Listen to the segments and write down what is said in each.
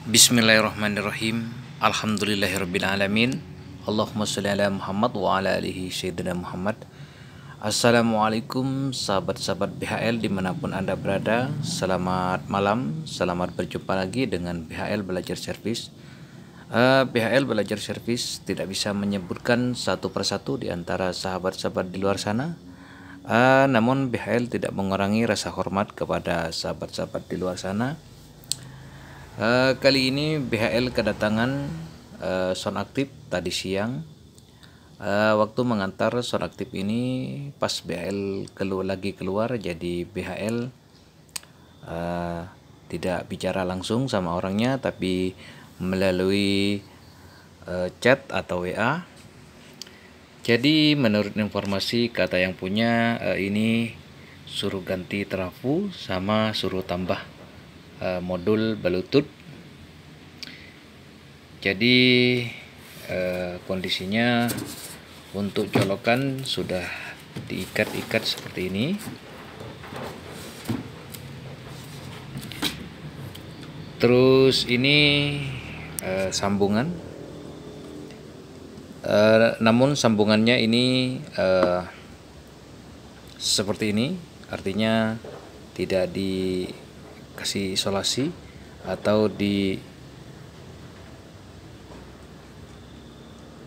Bismillahirrahmanirrahim. Alhamdulillahirrabbilalamin. Allahumma sholli ala Muhammad wa ala alihi sayyidina Muhammad. Assalamualaikum sahabat-sahabat BHL dimanapun Anda berada. Selamat malam, selamat berjumpa lagi dengan BHL Belajar Service. BHL Belajar Service tidak bisa menyebutkan satu persatu di antara sahabat-sahabat di luar sana. Namun BHL tidak mengurangi rasa hormat kepada sahabat-sahabat di luar sana. Kali ini BHL kedatangan sound aktif tadi siang. Waktu mengantar sound aktif ini pas BHL lagi keluar, jadi BHL tidak bicara langsung sama orangnya, tapi melalui chat atau WA. Jadi menurut informasi kata yang punya, ini suruh ganti trafo sama suruh tambah modul Bluetooth. Jadi kondisinya untuk colokan sudah diikat-ikat seperti ini. Terus ini sambungan, namun sambungannya ini seperti ini, artinya tidak dikasih isolasi atau di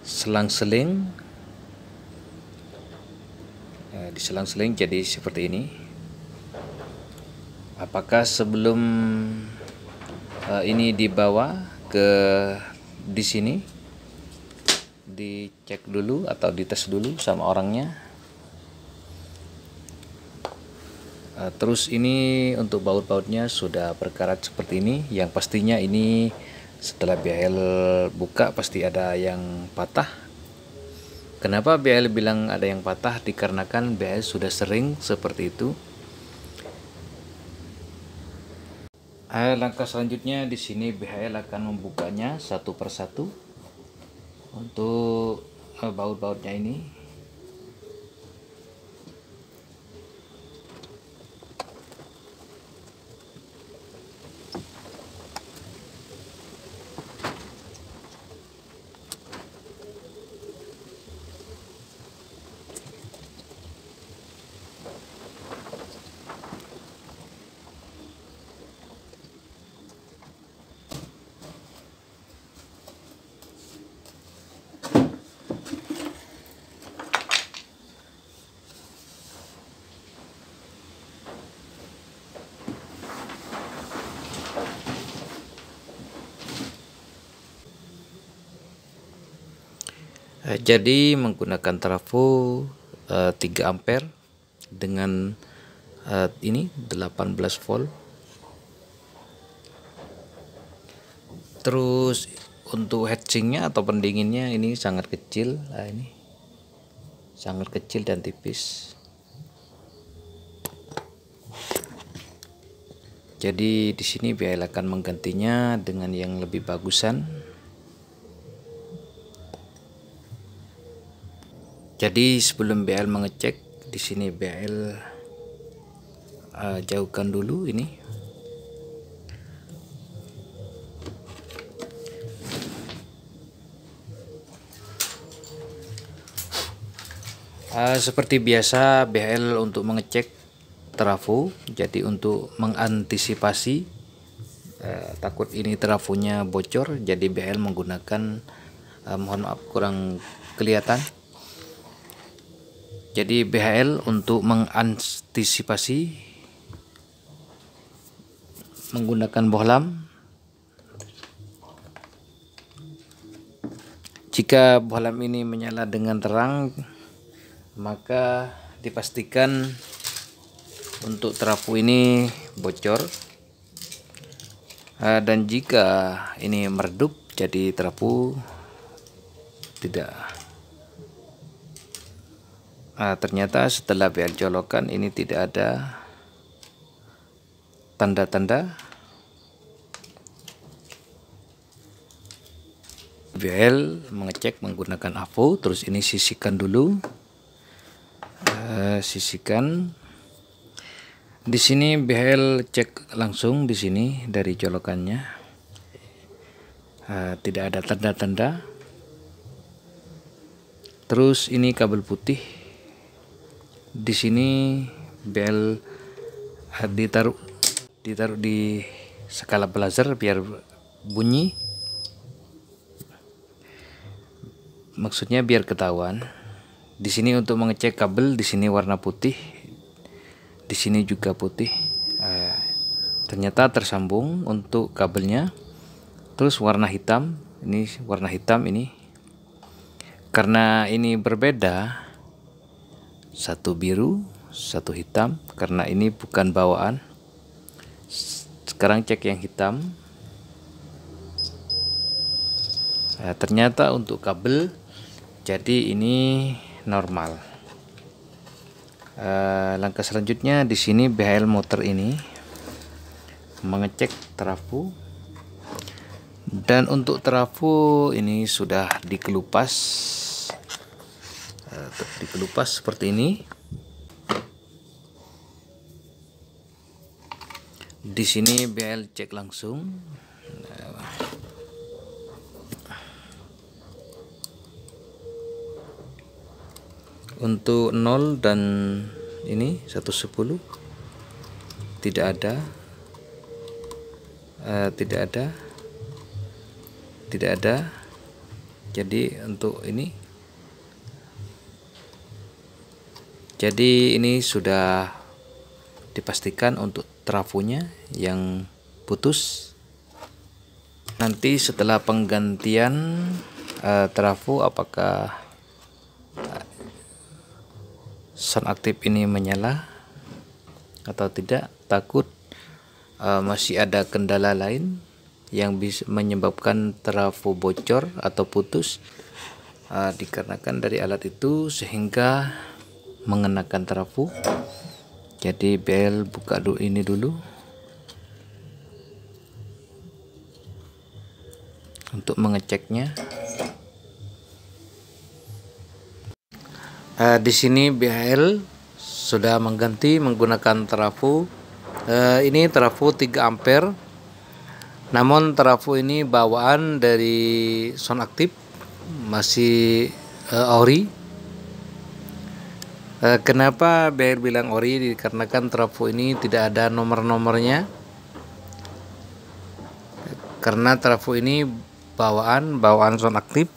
selang-seling, diselang-seling jadi seperti ini. Apakah sebelum ini dibawa ke di sini dicek dulu atau dites dulu sama orangnya. Terus ini untuk baut-bautnya sudah berkarat seperti ini. Yang pastinya ini setelah BHL buka pasti ada yang patah. Kenapa BHL bilang ada yang patah? Dikarenakan BHL sudah sering seperti itu. Langkah selanjutnya di sini BHL akan membukanya satu persatu untuk baut-bautnya ini. Jadi menggunakan trafo 3 ampere dengan ini 18 volt. Terus untuk heatsinknya atau pendinginnya ini sangat kecil, ini sangat kecil dan tipis. Jadi di sini BHL akan menggantinya dengan yang lebih bagusan. Jadi sebelum BHL mengecek, di sini BHL jauhkan dulu ini. Seperti biasa BHL untuk mengecek trafo. Jadi untuk mengantisipasi takut ini trafonya bocor, jadi BHL menggunakan mohon maaf kurang kelihatan. Jadi BHL untuk mengantisipasi menggunakan bohlam. Jika bohlam ini menyala dengan terang, maka dipastikan untuk trafo ini bocor. Dan jika ini meredup, jadi trafo tidak. Ternyata setelah BHL colokan ini tidak ada tanda-tanda. BHL mengecek menggunakan AVO. Terus ini sisihkan dulu, sisihkan. Di sini BHL cek langsung di sini dari colokannya. tidak ada tanda-tanda. Terus ini kabel putih. Di sini bel ditaruh di skala belajar biar bunyi. Maksudnya biar ketahuan. Di sini untuk mengecek kabel, di sini warna putih, di sini juga putih. Ternyata tersambung untuk kabelnya. Terus warna hitam, ini warna hitam ini. Karena ini berbeda, satu biru, satu hitam, karena ini bukan bawaan. Sekarang cek yang hitam. Ternyata untuk kabel, jadi ini normal. Langkah selanjutnya di sini BHL motor ini mengecek trafo. Dan untuk trafo ini sudah dikelupas, seperti ini. Di sini BL cek langsung. Untuk 0 dan ini 110 tidak ada. Tidak ada. Jadi untuk ini, jadi ini sudah dipastikan untuk trafonya yang putus. Nanti setelah penggantian trafo, apakah sound aktif ini menyala atau tidak, takut masih ada kendala lain yang bisa menyebabkan trafo bocor atau putus, dikarenakan dari alat itu sehingga mengenakan trafo. Jadi BL buka dulu ini dulu untuk mengeceknya. Di sini BHL sudah mengganti menggunakan trafo. Ini trafo 3 ampere. Namun trafo ini bawaan dari sound aktif, masih ori. Kenapa BL bilang ori? Dikarenakan trafo ini tidak ada nomor-nomornya. Karena trafo ini bawaan sound aktif.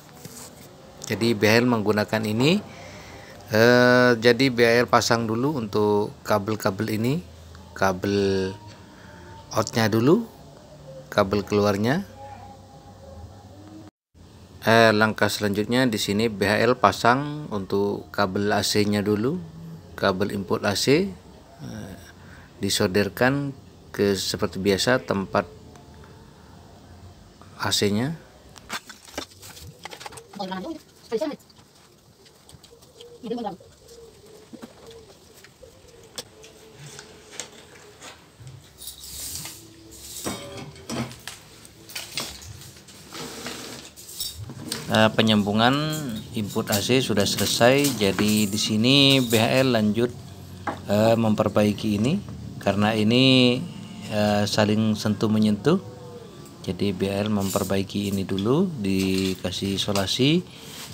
Jadi BL menggunakan ini. Jadi BL pasang dulu untuk kabel-kabel ini, kabel outnya dulu, kabel keluarnya. Langkah selanjutnya di sini BHL pasang untuk kabel AC-nya dulu, kabel input AC, disolderkan ke seperti biasa tempat AC-nya. Penyambungan input AC sudah selesai. Jadi di sini BHL lanjut memperbaiki ini, karena ini saling sentuh menyentuh. Jadi BHL memperbaiki ini dulu, dikasih isolasi,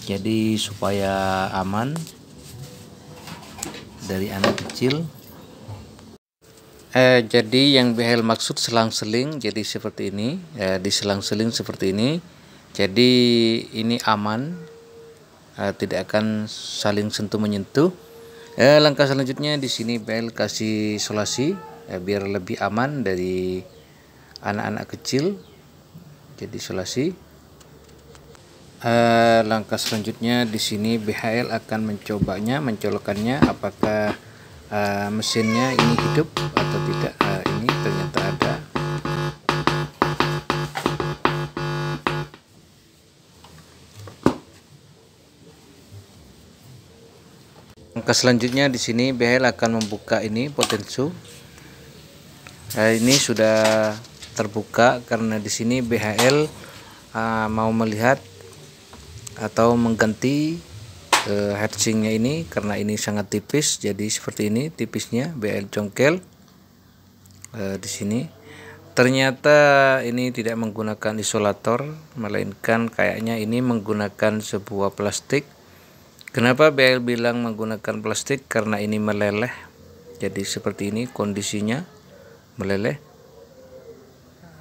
jadi supaya aman dari anak kecil. Jadi yang BHL maksud selang-seling, jadi seperti ini, diselang-seling seperti ini. Jadi ini aman, tidak akan saling sentuh menyentuh. Langkah selanjutnya di sini BL kasih isolasi biar lebih aman dari anak-anak kecil. Jadi isolasi. Langkah selanjutnya di sini BHL akan mencolokkannya apakah mesinnya ini hidup atau tidak. Ini ternyata ada. Langkah selanjutnya di sini BHL akan membuka ini potensio. Ini sudah terbuka karena di sini BHL mau melihat atau mengganti heatsinknya ini, karena ini sangat tipis. Jadi seperti ini tipisnya BHL congkel di sini. Ternyata ini tidak menggunakan isolator, melainkan kayaknya ini menggunakan sebuah plastik. Kenapa BL bilang menggunakan plastik? Karena ini meleleh. Jadi seperti ini kondisinya, meleleh.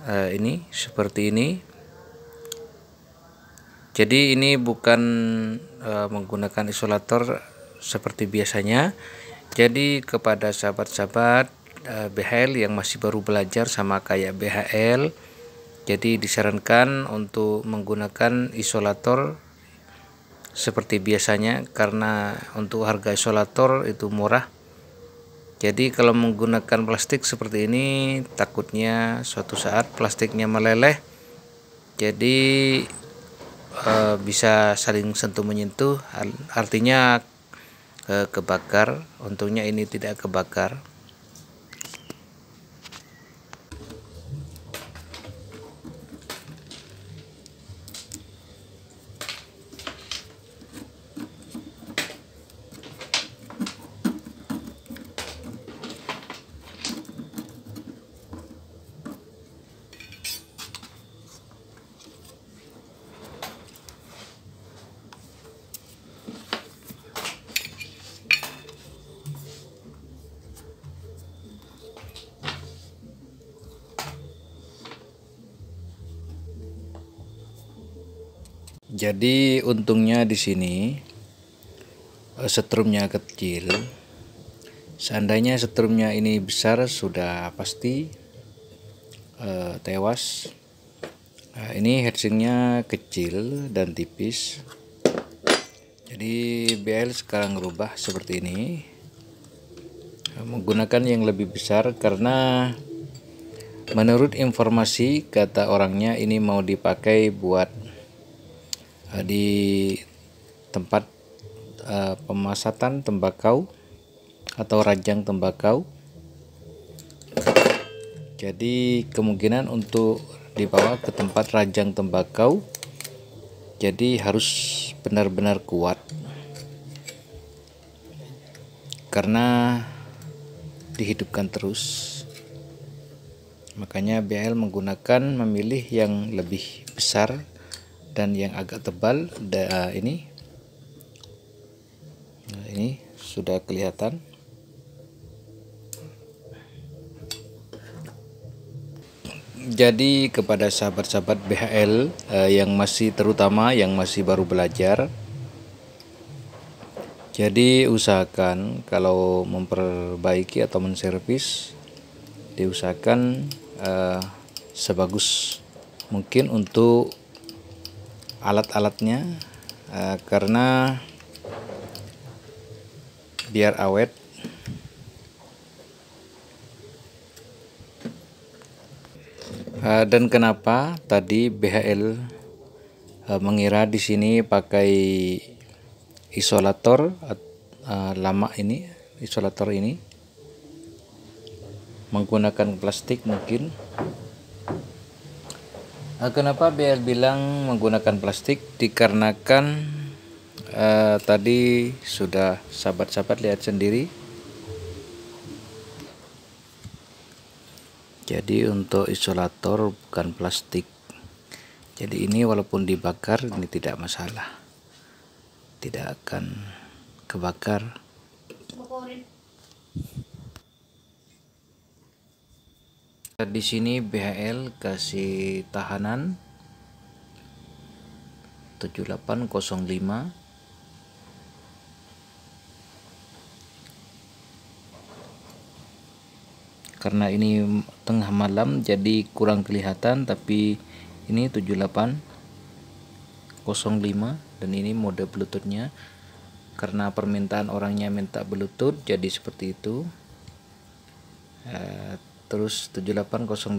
Ini seperti ini. Jadi ini bukan menggunakan isolator seperti biasanya. Jadi kepada sahabat-sahabat BHL yang masih baru belajar sama kayak BHL, jadi disarankan untuk menggunakan isolator seperti biasanya, karena untuk harga isolator itu murah. Jadi kalau menggunakan plastik seperti ini, takutnya suatu saat plastiknya meleleh, jadi bisa saling sentuh menyentuh, artinya kebakar. Untungnya ini tidak kebakar. Jadi untungnya di sini setrumnya kecil. Seandainya setrumnya ini besar, sudah pasti tewas. Ini heatsinknya kecil dan tipis. Jadi BL sekarang rubah seperti ini, menggunakan yang lebih besar karena menurut informasi kata orangnya ini mau dipakai buat di tempat pemasatan tembakau atau rajang tembakau. Jadi kemungkinan untuk dibawa ke tempat rajang tembakau, jadi harus benar-benar kuat karena dihidupkan terus. Makanya BL memilih yang lebih besar dan yang agak tebal. Ini sudah kelihatan. Jadi kepada sahabat-sahabat BHL terutama yang masih baru belajar, jadi usahakan kalau memperbaiki atau menservis, diusahakan sebagus mungkin untuk alat-alatnya, karena biar awet. Dan kenapa tadi BHL mengira di sini pakai isolator lama ini, isolator ini menggunakan plastik mungkin. Kenapa BL bilang menggunakan plastik? Dikarenakan tadi sudah sahabat-sahabat lihat sendiri. Jadi untuk isolator bukan plastik. Jadi ini walaupun dibakar ini tidak masalah, tidak akan kebakar. Di sini BHL kasih tahanan 7805. Karena ini tengah malam jadi kurang kelihatan, tapi ini 7805 dan ini mode bluetoothnya. Karena permintaan orangnya minta bluetooth, jadi seperti itu. Terus 7805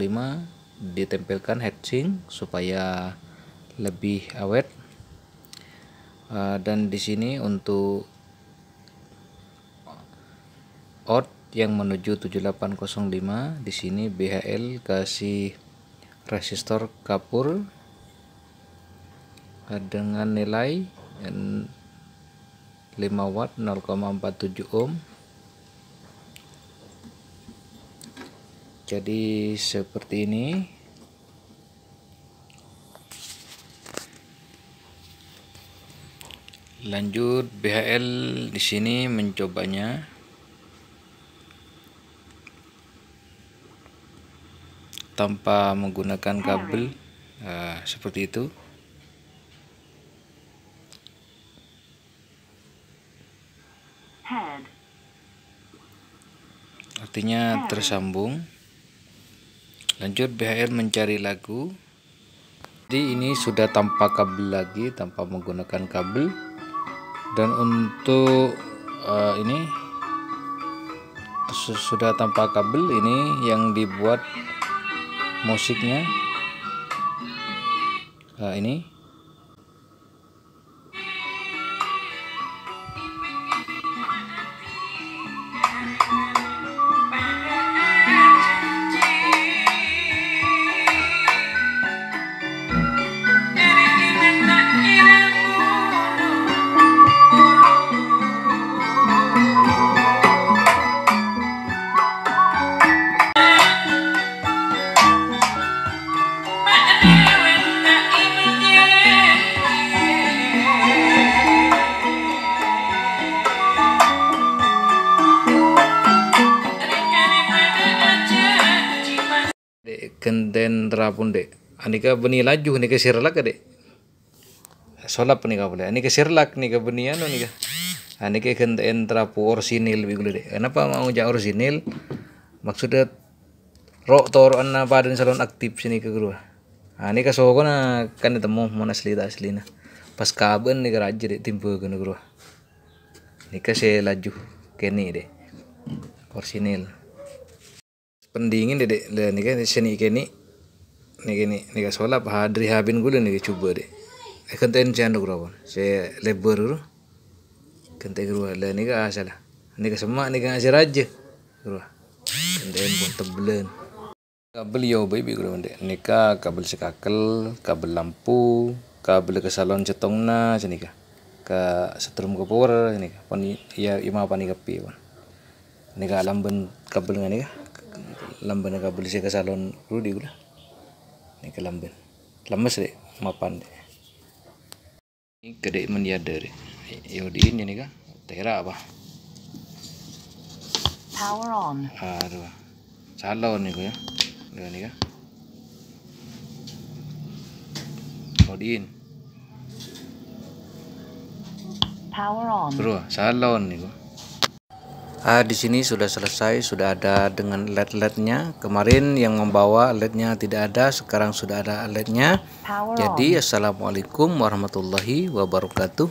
ditempelkan heatsink supaya lebih awet. Dan di sini untuk out yang menuju 7805, di sini BHL kasih resistor kapur dengan nilai 5 watt 0,47 ohm. Jadi seperti ini. Lanjut BHL di sini mencobanya. Tanpa menggunakan kabel, seperti itu. Artinya tersambung. Lanjut BHL mencari lagu. Jadi ini sudah tanpa kabel lagi, tanpa menggunakan kabel. Dan untuk ini sudah tanpa kabel, ini yang dibuat musiknya. Ini kenten terapun dek. Anika beni laju nika sirlak dek. Solap nika boleh. Anika sirlak nika benian nika. Anika kenten terapu orsinil bigule dek. Kenapa mau jak orsinil? Maksudnya rok tor anna badan salon aktif sini ke guru. Anika sogona kan temu mon asli tak asli na. Pas kaben nika raja dek timpe ke guru. Nika se laju keni dek. Orsinil. Pendingin dek le nika seni keni nika solap hadri habin gula nika coba dek kenten canduk rawan saya lebar guru kenten guru le nika asalah nika semak nika ngasih raja guru kenten pun tebelan kabel yo baby guru dek nika kabel sekakel kabel lampu kabel ke salon cetongna senika ke setrum ke power senika pon ya ima panika pi pon nika lamben kabel nika lamban kabel sih ke salon Rudi gula. Ini ke lamban. Lemes deh, mapan deh. Ini gede mendiada deh. Yodiin ini kah? Tera apa? Power on. Aduh. Salon nih ya. Lihat nih kah? Yodiin. Power on. Bro, salon nih kah? Di sini sudah selesai, sudah ada dengan LED-LED-nya. Kemarin yang membawa LED-nya tidak ada, sekarang sudah ada LED-nya. Jadi assalamualaikum warahmatullahi wabarakatuh.